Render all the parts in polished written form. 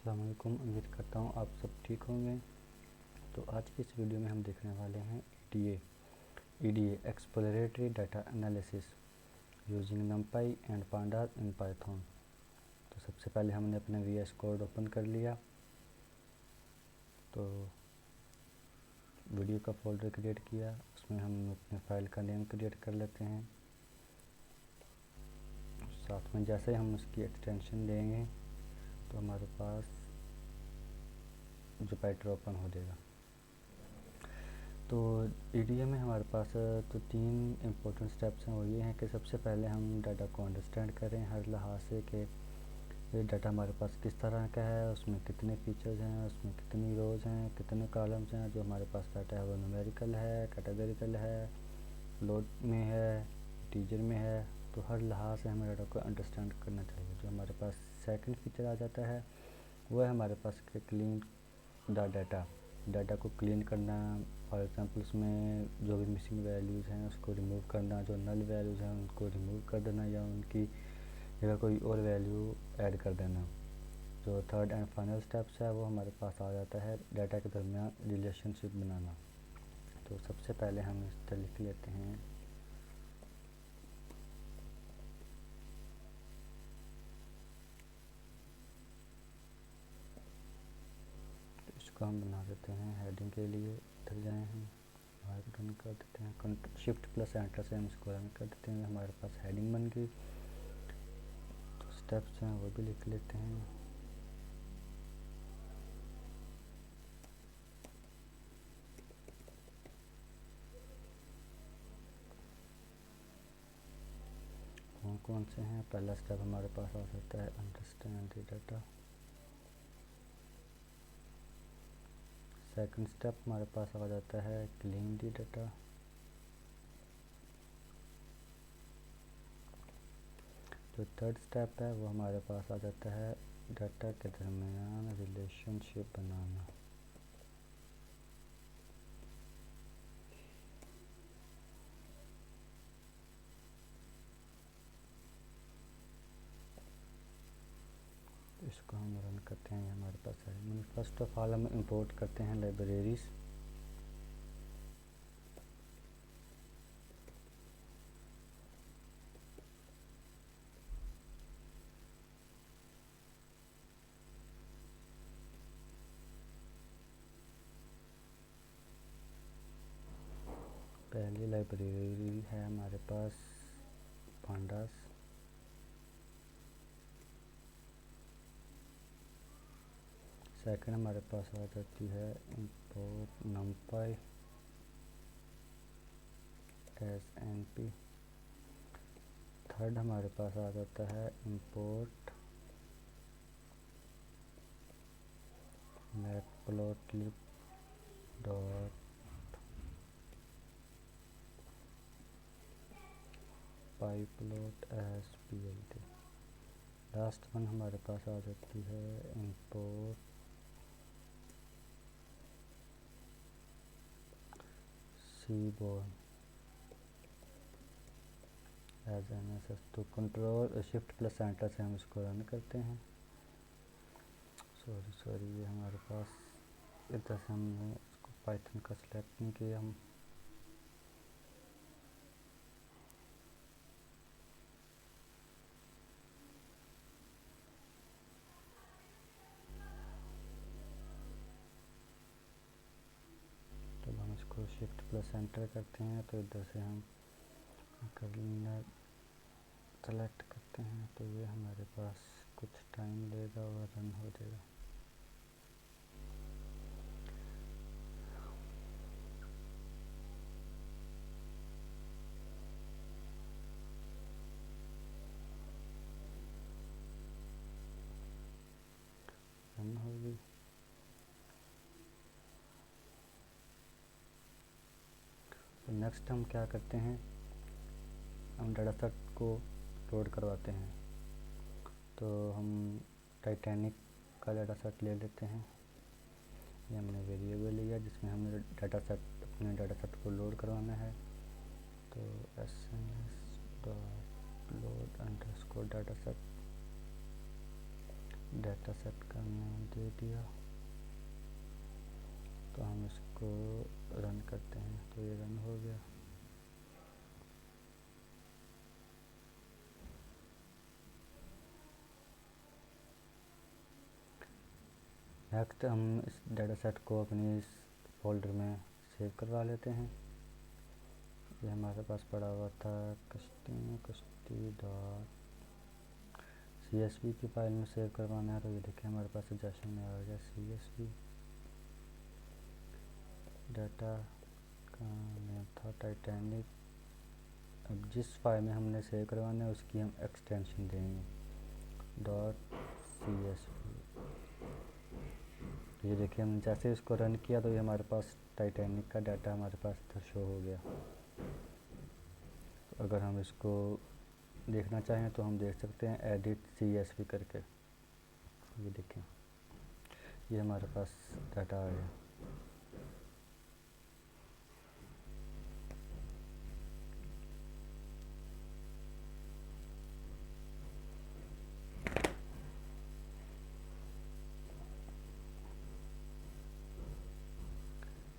अस्सलाम वालेकुम। उम्मीद करता हूँ आप सब ठीक होंगे। तो आज की इस वीडियो में हम देखने वाले हैं EDA exploratory data analysis using नमपाई and pandas in Python. तो सबसे पहले हमने अपना VS कोड ओपन कर लिया। तो वीडियो का फोल्डर क्रिएट किया, उसमें हम अपने फाइल का नेम क्रिएट कर लेते हैं। साथ में जैसे ही हम उसकी एक्सटेंशन देंगे तो हमारे पास जुपिटर ओपन हो जाएगा। तो EDA में हमारे पास तो 3 इम्पोर्टेंट स्टेप्स हैं। वो ये हैं कि सबसे पहले हम डाटा को अंडरस्टैंड करें हर लिहाज से कि ये डाटा हमारे पास किस तरह का है, उसमें कितने फीचर्स हैं, उसमें कितनी रोज़ हैं, कितने कॉलम्स हैं। जो हमारे पास डाटा है वो न्यूमेरिकल है, कैटेगरिकल है, फ्लोट में है, इंटीजर में है। तो हर लिहाज से हमें डाटा को अंडरस्टैंड करना चाहिए। जो हमारे पास सेकंड फीचर आ जाता है वो है हमारे पास के क्लीन द डाटा को क्लीन करना। फॉर एग्ज़ाम्पल उसमें जो भी मिसिंग वैल्यूज़ हैं उसको रिमूव करना, जो नल वैल्यूज़ हैं उनको रिमूव कर देना या उनकी जगह कोई और वैल्यू ऐड कर देना। जो थर्ड एंड फाइनल स्टेप्स है वो हमारे पास आ जाता है डाटा के दरमियान रिलेशनशिप बनाना। तो सबसे पहले हम इस तरह लिख लेते हैं इसको हम बना देते हैं हेडिंग के लिए। इधर जाए हम रन कर देते हैं, Shift+Enter से हम इसको रन कर देते हैं। हमारे पास हेडिंग बन गई। तो स्टेप्स हैं वो भी लिख लेते हैं। कौन कौन से हैं? पहला स्टेप हमारे पास आ सकता है understand the data. Second step हमारे पास आ जाता है क्लीन द डाटा। जो थर्ड स्टेप है वो हमारे पास आ जाता है डाटा के दरमियान रिलेशनशिप बनाना। इसको हम रन करते हैं। हमारे पास है फर्स्ट ऑफ ऑल हम इंपोर्ट करते हैं लाइब्रेरीज। पहली लाइब्रेरी है हमारे पास पांडास। सेकंड हमारे पास आ जाती है import numpy as np। Third हमारे पास आ जाता है import matplotlib dot pyplot as plt। Last one हमारे पास आ जाती है इंपोर्ट seaborn एज NSS। तो कंट्रोल Shift+Enter से हम इसको रन करते हैं। सॉरी ये हमारे पास इधर से हमने इसको पाइथन का सिलेक्ट नहीं किया। हम जब हम इसको Shift+Enter करते हैं तो इधर से हम कर सेलेक्ट करते हैं तो ये हमारे पास कुछ टाइम लेगा और रन हो जाएगा। रन होगी। तो नेक्स्ट हम क्या करते हैं, हम डाटा सेट को लोड करवाते हैं। तो हम टाइटैनिक का डाटा सेट ले लेते हैं। ये हमने वेरिएबल लिया जिसमें हमने अपने डाटा सेट को लोड करवाना है। तो sns.load_dataset का नाम दे दिया। तो हम इसको रन करते हैं, तो ये रन हो गया। नेक्स्ट हम इस डाटा सेट को अपनी इस फोल्डर में सेव करवा लेते हैं। ये हमारे पास पड़ा हुआ था कश्ती डॉट CSV की फाइल में सेव करवाना है। तो ये देखिए हमारे पास सजेशन में आ गया CSV। डाटा का नेम था टाइटैनिक। अब जिस फाइल में हमने सेव करवाना है उसकी हम एक्सटेंशन देंगे .csv। ये देखिए हम जैसे इसको रन किया तो ये हमारे पास टाइटैनिक का डाटा हमारे पास इधर शो हो गया। तो अगर हम इसको देखना चाहें तो हम देख सकते हैं एडिट CSV करके। ये देखें ये हमारे पास डाटा आ गया।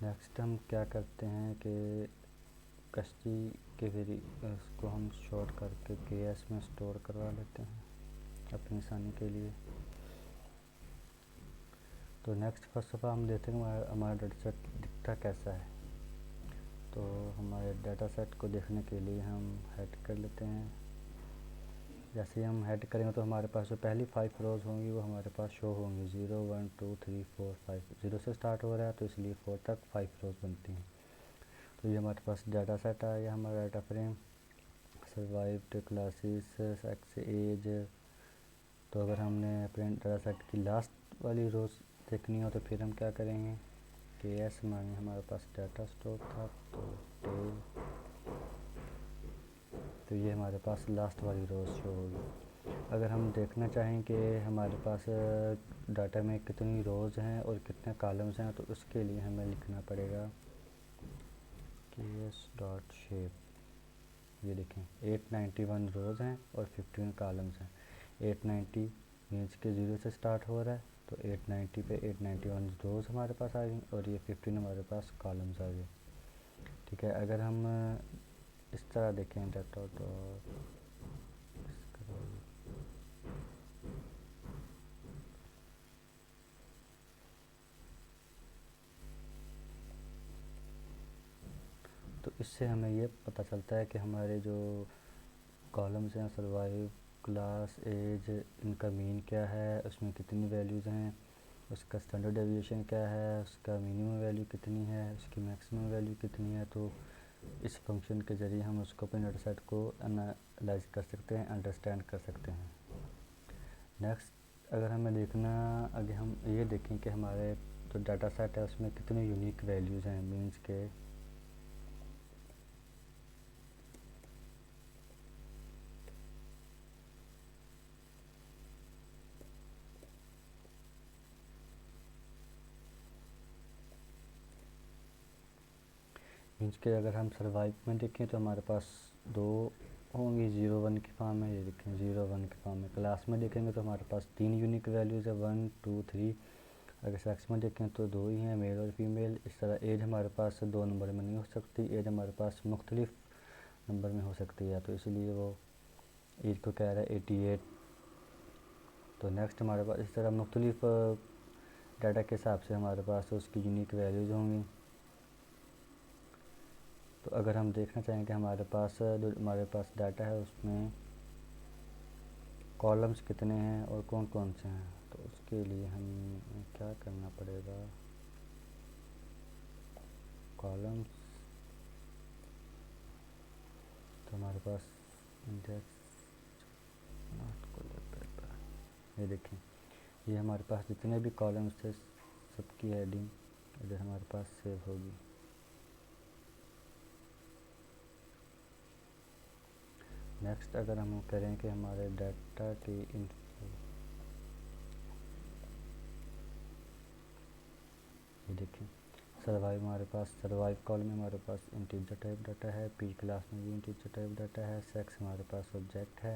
नेक्स्ट हम क्या करते हैं कि कश्ती के उसको हम शॉर्ट करके KS में स्टोर करवा लेते हैं अपनी आसानी के लिए। तो नेक्स्ट फर्स्ट ऑफ ऑल हम देखते हैं हमारा डाटा सेट दिखता कैसा है। तो हमारे डाटा सेट को देखने के लिए हम हेड कर लेते हैं। जैसे ही हम हेड करेंगे तो हमारे पास जो पहली 5 रोज़ होंगी वो हमारे पास शो होंगी 0 1 2 3 4 5। 0 से स्टार्ट हो रहा है तो इसलिए 4 तक 5 रोज़ बनती हैं। तो ये हमारे पास डाटा सेट आ गया हमारा data frame. Survived classes sex age. तो अगर हमने अपने डाटा सेट की लास्ट वाली रोज़ देखनी हो तो फिर हम क्या करेंगे KS मांगे हमारे पास डाटा स्टोर था तो ये हमारे पास लास्ट वाली रोज़ शो होगी। अगर हम देखना चाहें कि हमारे पास डाटा में कितनी रोज़ हैं और कितने कॉलम्स हैं तो उसके लिए हमें लिखना पड़ेगा ks.shape। ये देखें 891 रोज़ हैं और 15 कॉलम्स हैं। 890 मीन्स के 0 से स्टार्ट हो रहा है तो 890 पे 891 रोज़ हमारे पास आ गई और ये 15 हमारे पास कॉलम्स आ गए। ठीक है, अगर हम इस तरह देखें डाटा तो इससे हमें ये पता चलता है कि हमारे जो कॉलम्स हैं सर्वाइव क्लास एज इनका मीन क्या है, उसमें कितनी वैल्यूज़ हैं, उसका स्टैंडर्ड डेविएशन क्या है, उसका मिनिमम वैल्यू कितनी है, उसकी मैक्सिमम वैल्यू कितनी है। तो इस फंक्शन के ज़रिए हम उसको अपने डाटा सेट को एनालाइज कर सकते हैं, अंडरस्टैंड कर सकते हैं। नेक्स्ट अगर हमें देखना आगे हम ये देखें कि हमारे जो डाटा सेट है उसमें कितने यूनिक वैल्यूज़ हैं। मीन्स के अगर हम सर्वाइव में देखें तो हमारे पास 2 होंगी 0 1 की फॉर्म में। ये देखें 0 1 की फॉर्म में। क्लास में देखेंगे तो हमारे पास 3 यूनिक वैल्यूज़ है 1 2 3। अगर सेक्स में देखें तो 2 ही हैं मेल और फीमेल। इस तरह एज हमारे पास 2 नंबर में नहीं हो सकती, एज हमारे पास मुख्तलिफ नंबर में हो सकती है तो इसलिए वो एज को कह रहा है 88। तो नेक्स्ट हमारे पास इस तरह मुख्तलिफ डाटा के हिसाब से हमारे पास उसकी यूनिक वैल्यूज़ होंगी। तो अगर हम देखना चाहें कि हमारे पास जो हमारे पास डाटा है उसमें कॉलम्स कितने हैं और कौन कौन से हैं तो उसके लिए हमें क्या करना पड़ेगा कॉलम्स। तो हमारे पास इंडेक्स ये देखें ये हमारे पास जितने भी कॉलम्स थे सबकी हेडिंग इधर हमारे पास सेव होगी। नेक्स्ट अगर हम करें कि हमारे डाटा की इन्फो ये देखें सर्वाइव हमारे पास सर्वाइव कॉलम में हमारे पास इंटीजर टाइप डाटा है। पी क्लास में भी इंटीजर टाइप डाटा है। सेक्स हमारे पास ऑब्जेक्ट है।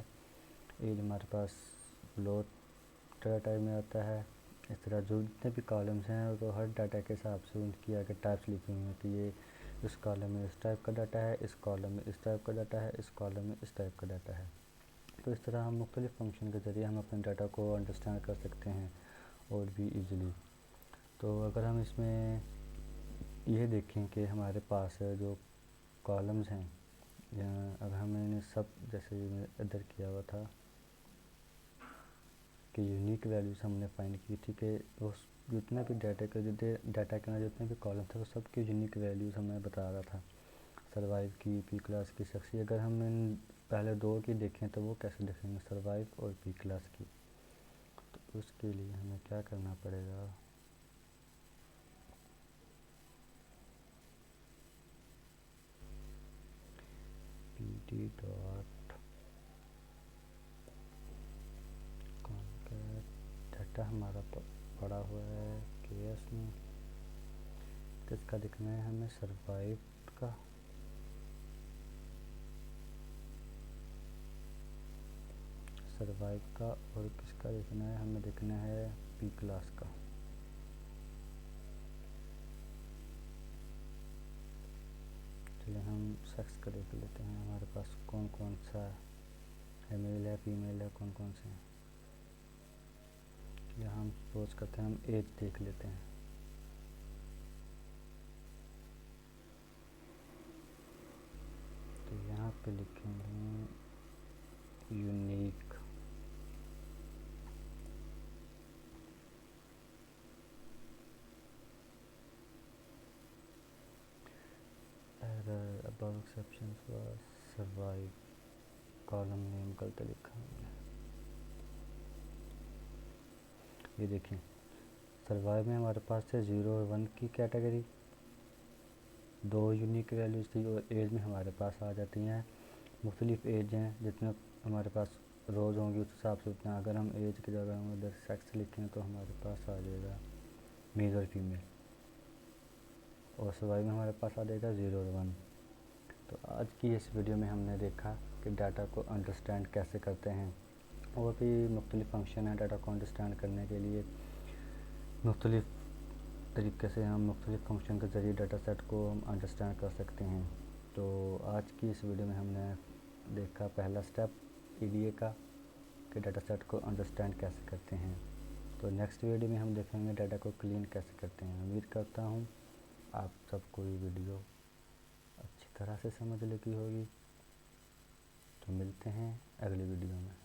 एज हमारे पास फ्लोट डाटा टाइप में आता है। इस तरह जो जितने भी कॉलम्स हैं तो हर डाटा के हिसाब से उनकी आगे टाइप्स लिखी हुई हैं कि ये इस कॉलम में इस टाइप का डाटा है, इस कॉलम में इस टाइप का डाटा है, इस कॉलम में इस टाइप का डाटा है। तो इस तरह हम मुख्तलिफ़ फंक्शन के ज़रिए हम अपने डाटा को अंडरस्टैंड कर सकते हैं और भी इजीली। तो अगर हम इसमें ये देखें कि हमारे पास जो कॉलम्स हैं, अगर हमने इन्हें सब जैसे इधर किया हुआ था कि यूनिक वैल्यूज़ हमने फाइंड की थी कि उस जितने भी डाटा के अंदर जितने भी कॉलम थे वो सब की यूनिक वैल्यूज़ हमें बता रहा था, सर्वाइव की, पी क्लास की, सक्सेस। अगर हम इन पहले दो की देखें तो वो कैसे देखेंगे, सर्वाइव और पी क्लास की। तो उसके लिए हमें क्या करना पड़ेगा, P D dot concat data हमारा पड़ा हुआ है के एस में, किसका दिखना है हमें, सर्वाइव का, और किसका देखना है, हमें देखना है पी क्लास का। चलिए हम सेक्स का देख लेते हैं, हमारे पास कौन कौन सा है, मेल है, फीमेल है, कौन कौन से हैं। चलिए हम सपोज करते हैं हम एज देख लेते हैं। तो यहाँ पे लिखेंगे unique, error above exceptions was survive, column name गलत लिखा हमने। ये देखें सर्वाइव में हमारे पास है 0 और 1 की कैटेगरी, 2 यूनिक वैल्यूज़ थी, और एज में हमारे पास आ जाती हैं मुख्तलिफ़ एज हैं, जितने हमारे पास रोज़ होंगी उस हिसाब से उतना। अगर हम एज की जगह हम इधर सेक्स लिखें तो हमारे पास आ जाएगा मेल और फीमेल, और सर्वाइव में हमारे पास आ जाएगा 0 और 1। तो आज की इस वीडियो में हमने देखा कि डाटा को अंडरस्टैंड कैसे करते हैं, और भी मुख्तलिफ़ फंक्शन हैं डाटा को अंडरस्टैंड करने के लिए। मुख्तलिफ़ तरीके से हम मुख्तलिफ़ फंक्शन के ज़रिए डाटा सेट को हम अंडरस्टैंड कर सकते हैं। तो आज की इस वीडियो में हमने देखा पहला स्टेप ईडीए का कि डाटा सेट को अंडरस्टैंड कैसे करते हैं। तो नेक्स्ट वीडियो में हम देखेंगे डाटा को क्लीन कैसे करते हैं। उम्मीद करता हूँ आप सबको ये वीडियो अच्छी तरह से समझ लगी होगी। तो मिलते हैं अगली वीडियो में।